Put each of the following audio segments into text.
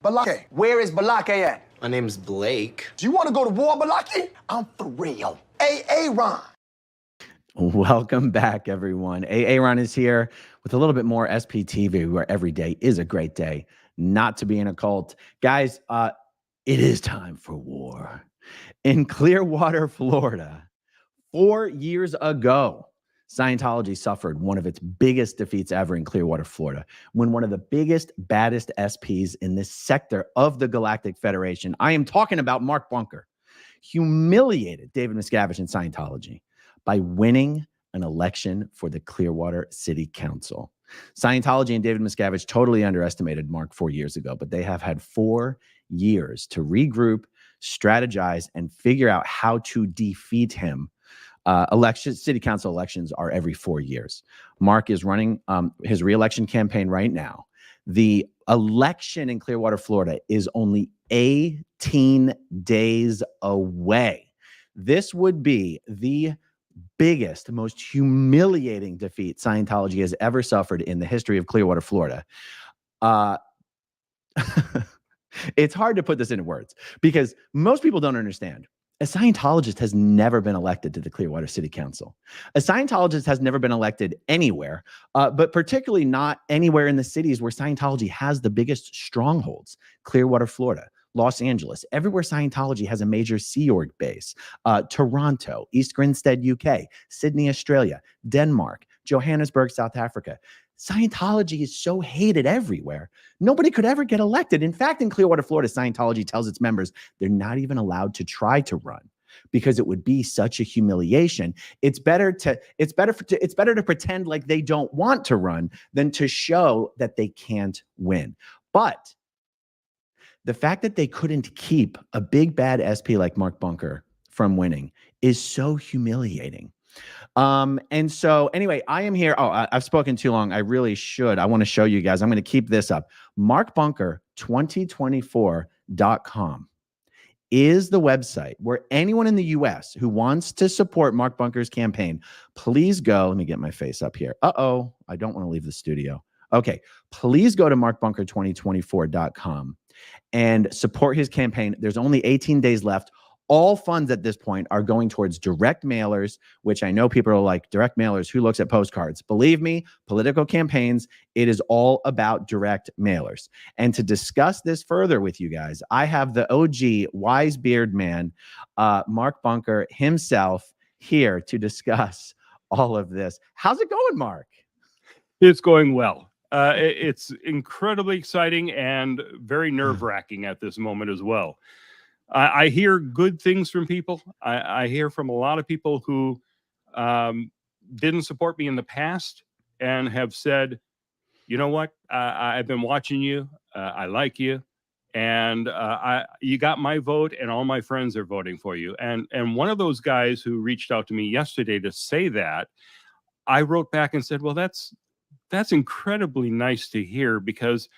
Balake. Where is Balake at? My name's Blake. Do you want to go to war, Balake? I'm for real. Ron. Welcome back, everyone. Ron is here with a little bit more SPTV, where every day is a great day not to be in a cult. Guys, it is time for war. In Clearwater, Florida, 4 years ago, Scientology suffered one of its biggest defeats ever in Clearwater, Florida, when one of the biggest, baddest SPs in this sector of the Galactic Federation, I am talking about Mark Bunker, humiliated David Miscavige and Scientology by winning an election for the Clearwater City Council. Scientology and David Miscavige totally underestimated Mark 4 years ago, but they have had 4 years to regroup, strategize, and figure out how to defeat him. City council elections are every 4 years. Mark is running his re-election campaign right now. The election in Clearwater, Florida is only 18 days away. This would be the biggest, most humiliating defeat Scientology has ever suffered in the history of Clearwater, Florida. It's hard to put this into words because most people don't understand. A Scientologist has never been elected to the Clearwater City Council. A Scientologist has never been elected anywhere, but particularly not anywhere in the cities where Scientology has the biggest strongholds. Clearwater, Florida, Los Angeles, everywhere Scientology has a major Sea Org base. Toronto, East Grinstead, UK, Sydney, Australia, Denmark, Johannesburg, South Africa. Scientology is so hated everywhere. Nobody could ever get elected. In fact, in Clearwater, Florida, Scientology tells its members they're not even allowed to try to run because it would be such a humiliation. It's better to pretend like they don't want to run than to show that they can't win. But the fact that they couldn't keep a big bad SP like Mark Bunker from winning is so humiliating. And so anyway, I am here. Oh, I've spoken too long. I really should. I want to show you guys. I'm going to keep this up. MarkBunker2024.com is the website where anyone in the US who wants to support Mark Bunker's campaign, please go. Let me get my face up here. Uh-oh, I don't want to leave the studio. Okay, please go to MarkBunker2024.com and support his campaign. There's only 18 days left. All funds at this point are going towards direct mailers, which I know people are like, direct mailers, who looks at postcards? Believe me, political campaigns, it is all about direct mailers. And to discuss this further with you guys, I have the OG wise beard man, Mark Bunker himself, here to discuss all of this. How's it going, Mark? It's going well. It's incredibly exciting and very nerve-wracking at this moment as well. I hear good things from people. I hear from a lot of people who didn't support me in the past and have said, you know what, I've been watching you. I like you. And you got my vote and all my friends are voting for you. And one of those guys who reached out to me yesterday to say that, I wrote back and said, well, that's incredibly nice to hear because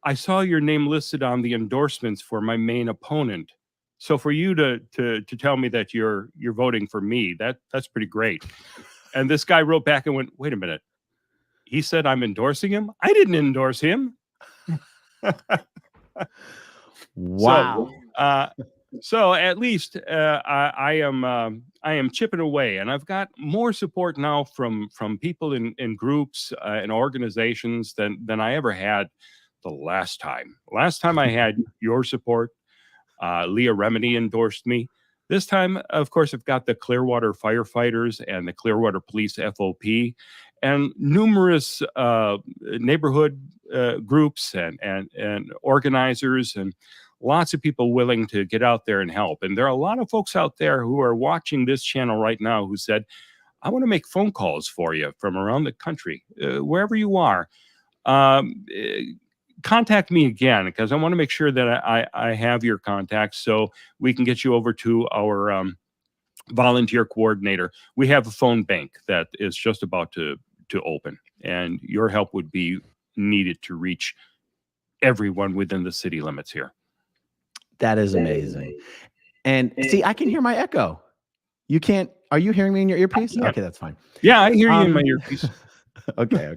I saw your name listed on the endorsements for my main opponent. So for you to tell me that you're voting for me, that's pretty great. And this guy wrote back and went, wait a minute. He said I'm endorsing him. I didn't endorse him. Wow. So at least I am chipping away, and I've got more support now from people in groups and organizations than I ever had the last time. Last time I had your support. Leah Remini endorsed me. This time, of course, I've got the Clearwater firefighters and the Clearwater Police FOP and numerous neighborhood groups and organizers and lots of people willing to get out there and help. And there are a lot of folks out there who are watching this channel right now who said, I want to make phone calls for you from around the country, wherever you are. Contact me again because I want to make sure that I have your contacts so we can get you over to our volunteer coordinator. We have a phone bank that is just about to open, and your help would be needed to reach everyone within the city limits here. That is amazing. And see, I can hear my echo. You can't. Are you hearing me in your earpiece? Okay, that's fine. Yeah, I hear you in my earpiece. Okay.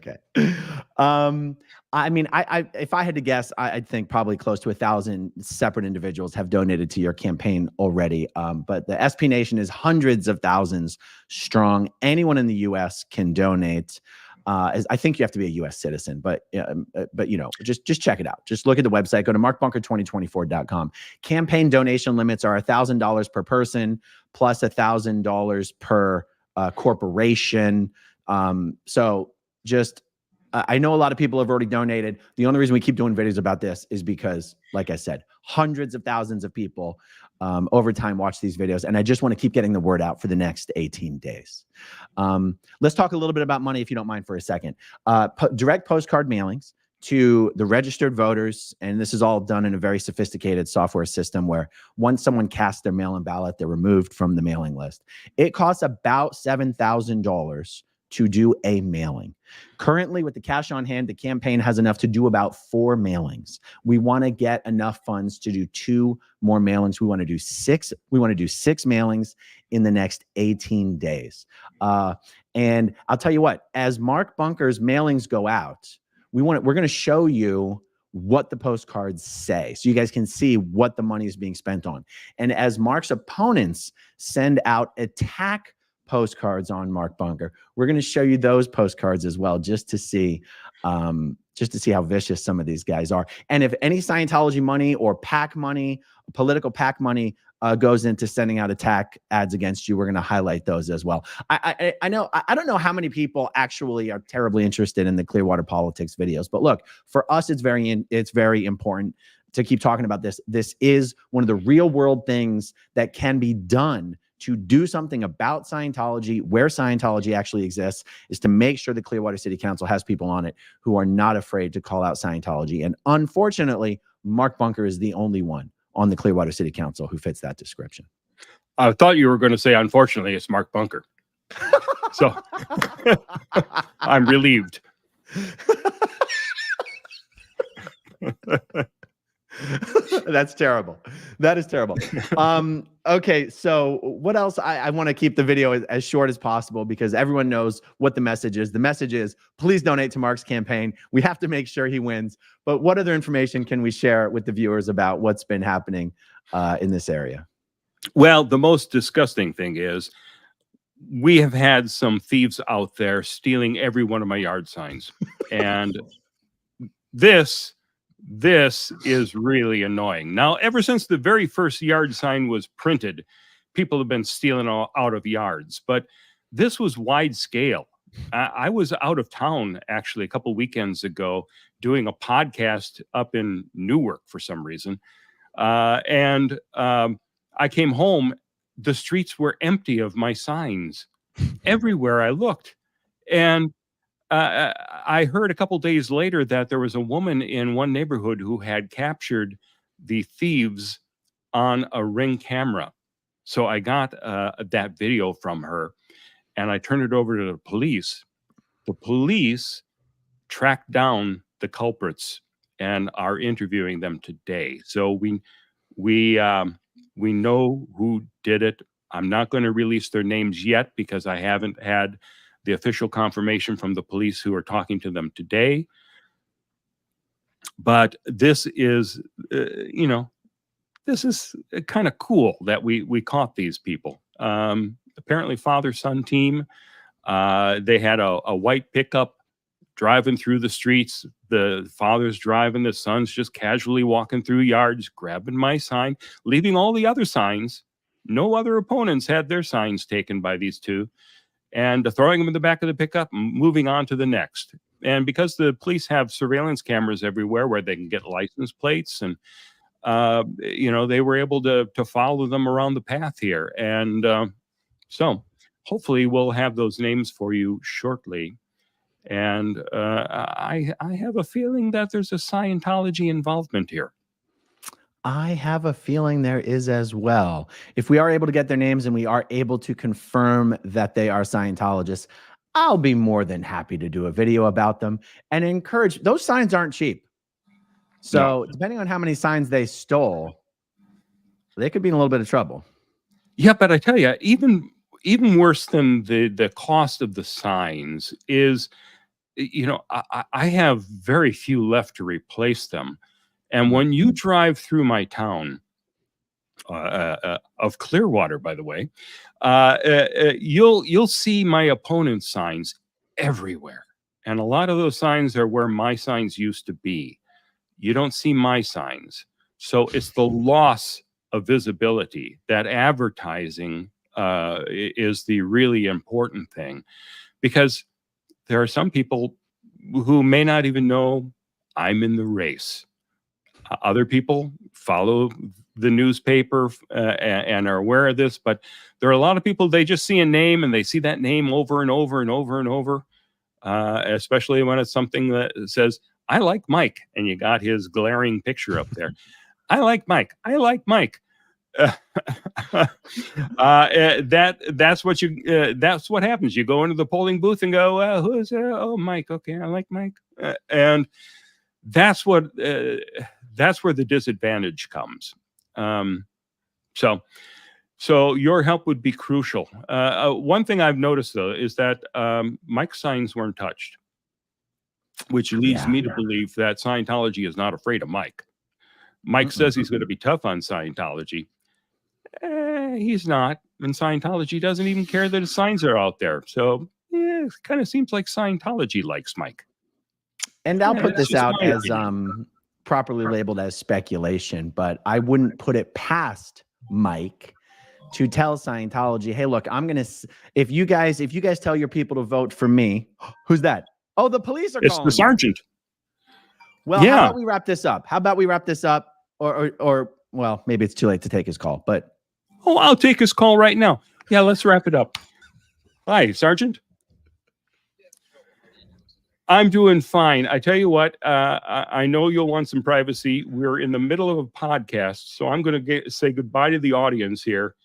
I mean, if I had to guess, I'd think probably close to 1,000 separate individuals have donated to your campaign already. But the SP Nation is hundreds of thousands strong. Anyone in the U.S. can donate. I think you have to be a U.S. citizen, but you know, just check it out. Just look at the website. Go to markbunker2024.com. Campaign donation limits are $1,000 per person plus $1,000 per corporation. So just I know a lot of people have already donated. The only reason we keep doing videos about this is because, like I said, hundreds of thousands of people over time watch these videos. And I just want to keep getting the word out for the next 18 days. Let's talk a little bit about money, if you don't mind, for a second. Direct postcard mailings to the registered voters. And this is all done in a very sophisticated software system where once someone casts their mail-in ballot, they're removed from the mailing list. It costs about $7,000 to do a mailing. Currently, with the cash on hand, the campaign has enough to do about 4 mailings. We want to get enough funds to do 2 more mailings. We want to do 6. We want to do 6 mailings in the next 18 days. And I'll tell you what, as Mark Bunker's mailings go out, we're going to show you what the postcards say, so you guys can see what the money is being spent on. And as Mark's opponents send out attack postcards on Mark Bunker, we're going to show you those postcards as well, just to see how vicious some of these guys are. And if any Scientology money or PAC money, political PAC money, goes into sending out attack ads against you, we're going to highlight those as well. I know I don't know how many people actually are terribly interested in the Clearwater politics videos, but look, for us, it's very important to keep talking about this. This is one of the real world things that can be done to do something about Scientology, where Scientology actually exists, is to make sure the Clearwater City Council has people on it who are not afraid to call out Scientology. And unfortunately, Mark Bunker is the only one on the Clearwater City Council who fits that description. I thought you were going to say, unfortunately, it's Mark Bunker. So I'm relieved. That's terrible. That is terrible. Okay, so what else? I want to keep the video as short as possible because everyone knows what the message is. The message is, please donate to Mark's campaign. We have to make sure he wins. But what other information can we share with the viewers about what's been happening in this area? Well, the most disgusting thing is we have had some thieves out there stealing every one of my yard signs. And this is really annoying. Now, ever since the very first yard sign was printed, people have been stealing out of yards, but this was wide scale. I was out of town actually a couple weekends ago doing a podcast up in Newark for some reason. And I came home, the streets were empty of my signs everywhere I looked. And I heard a couple days later that there was a woman in one neighborhood who had captured the thieves on a Ring camera. So I got that video from her and I turned it over to the police. The police tracked down the culprits and are interviewing them today. So we know who did it. I'm not going to release their names yet because I haven't had the official confirmation from the police who are talking to them today. But this is, this is kind of cool that we caught these people. Apparently father-son team. They had a white pickup driving through the streets. The father's driving, the son's just casually walking through yards, grabbing my sign, leaving all the other signs. No other opponents had their signs taken by these two. And throwing them in the back of the pickup, moving on to the next. And because the police have surveillance cameras everywhere where they can get license plates, and they were able to follow them around the path here. And so hopefully we'll have those names for you shortly. And I have a feeling that there's a Scientology involvement here. I have a feeling there is as well. If we are able to get their names and we are able to confirm that they are Scientologists, I'll be more than happy to do a video about them and encourage. Those signs aren't cheap. So depending on how many signs they stole, they could be in a little bit of trouble. Yeah, but I tell you, even worse than the cost of the signs is I have very few left to replace them. And when you drive through my town of Clearwater, by the way, you'll see my opponent's signs everywhere. And a lot of those signs are where my signs used to be. You don't see my signs. So it's the loss of visibility. That advertising is the really important thing, because there are some people who may not even know I'm in the race. Other people follow the newspaper and are aware of this, but there are a lot of people, they just see a name and they see that name over and over and over and over, especially when it's something that says, I like Mike, and you got his glaring picture up there. I like Mike. I like Mike. That's what happens. You go into the polling booth and go, who is oh, Mike. Okay, I like Mike. And that's where the disadvantage comes. So your help would be crucial. One thing I've noticed, though, is that Mike's signs weren't touched, which leads me to believe that Scientology is not afraid of Mike. Mike says he's going to be tough on Scientology. He's not. And Scientology doesn't even care that his signs are out there. So it kind of seems like Scientology likes Mike. And I'll put this out as properly labeled as speculation, but I wouldn't put it past Mike to tell Scientology, hey, look, I'm going to, if you guys tell your people to vote for me, who's that? Oh, the police are calling. It's the sergeant. Well, how about we wrap this up? Or well, maybe it's too late to take his call, but. Oh, I'll take his call right now. Yeah, let's wrap it up. Hi, Sergeant. I'm doing fine. I tell you what, I know you'll want some privacy. We're in the middle of a podcast, so I'm going to say goodbye to the audience here.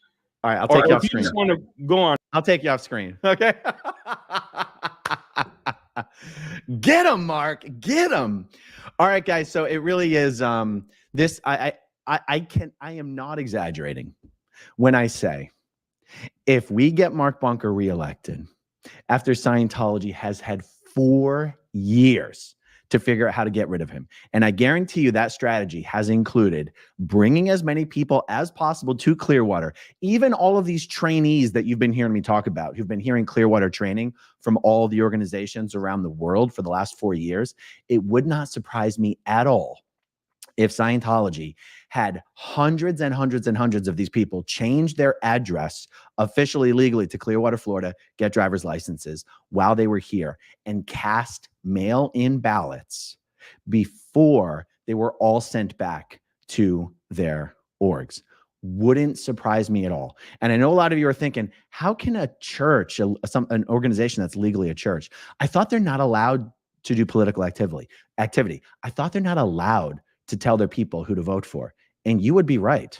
All right, I'll take you off screen. If you just want to go on. I'll take you off screen. Okay. Get him, Mark. Get him. All right, guys. So it really is this. I am not exaggerating when I say, if we get Mark Bunker reelected after Scientology has had 4 years to figure out how to get rid of him, and I guarantee you that strategy has included bringing as many people as possible to Clearwater, even all of these trainees that you've been hearing me talk about, who've been hearing Clearwater training from all the organizations around the world for the last 4 years, it would not surprise me at all if Scientology had hundreds and hundreds and hundreds of these people change their address officially, legally to Clearwater, Florida, get driver's licenses while they were here, and cast mail-in ballots before they were all sent back to their orgs. Wouldn't surprise me at all. And I know a lot of you are thinking, how can a church, an organization that's legally a church, I thought they're not allowed to do political activity. I thought they're not allowed to tell their people who to vote for. And you would be right.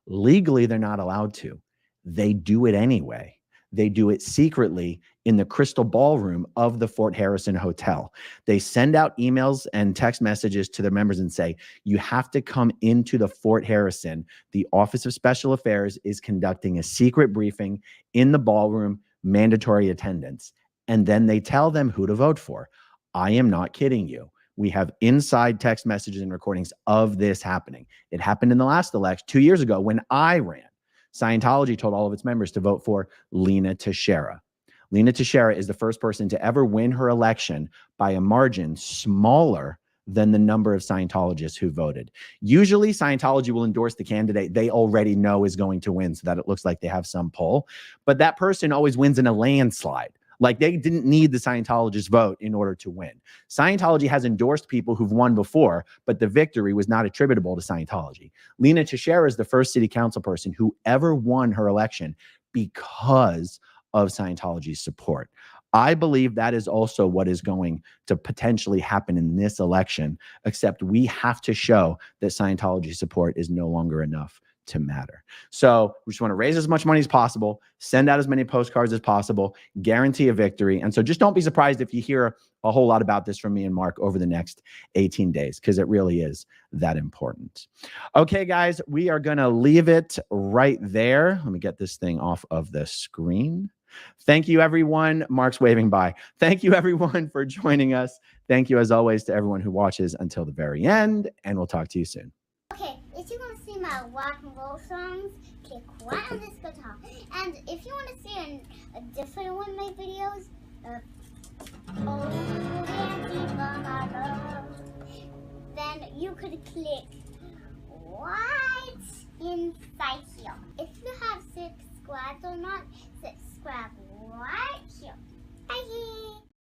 Legally, they're not allowed to. They do it anyway. They do it secretly in the crystal ballroom of the Fort Harrison Hotel. They send out emails and text messages to their members and say, you have to come into the Fort Harrison. The Office of Special Affairs is conducting a secret briefing in the ballroom, mandatory attendance. And then they tell them who to vote for. I am not kidding you. We have inside text messages and recordings of this happening. It happened in the last election 2 years ago when I ran. Scientology told all of its members to vote for Lena Teixeira. Lena Teixeira is the first person to ever win her election by a margin smaller than the number of Scientologists who voted. Usually, Scientology will endorse the candidate they already know is going to win so that it looks like they have some pull. But that person always wins in a landslide. Like, they didn't need the Scientologist vote in order to win. Scientology has endorsed people who've won before, but the victory was not attributable to Scientology. Lena Teixeira is the first city council person who ever won her election because of Scientology's support. I believe that is also what is going to potentially happen in this election, except we have to show that Scientology support is no longer enough to matter. So we just want to raise as much money as possible, send out as many postcards as possible, guarantee a victory. And so just don't be surprised if you hear a whole lot about this from me and Mark over the next 18 days, because it really is that important. Okay, guys, we are going to leave it right there. Let me get this thing off of the screen. Thank you, everyone. Mark's waving bye. Thank you, everyone, for joining us. Thank you, as always, to everyone who watches until the very end, and we'll talk to you soon. Okay, if you want to see my rock and roll songs, click right on this guitar. And if you want to see a different one of my videos, oh, Nancy, my love, then you could click right inside here. If you have subscribed or not, subscribe right here. Bye.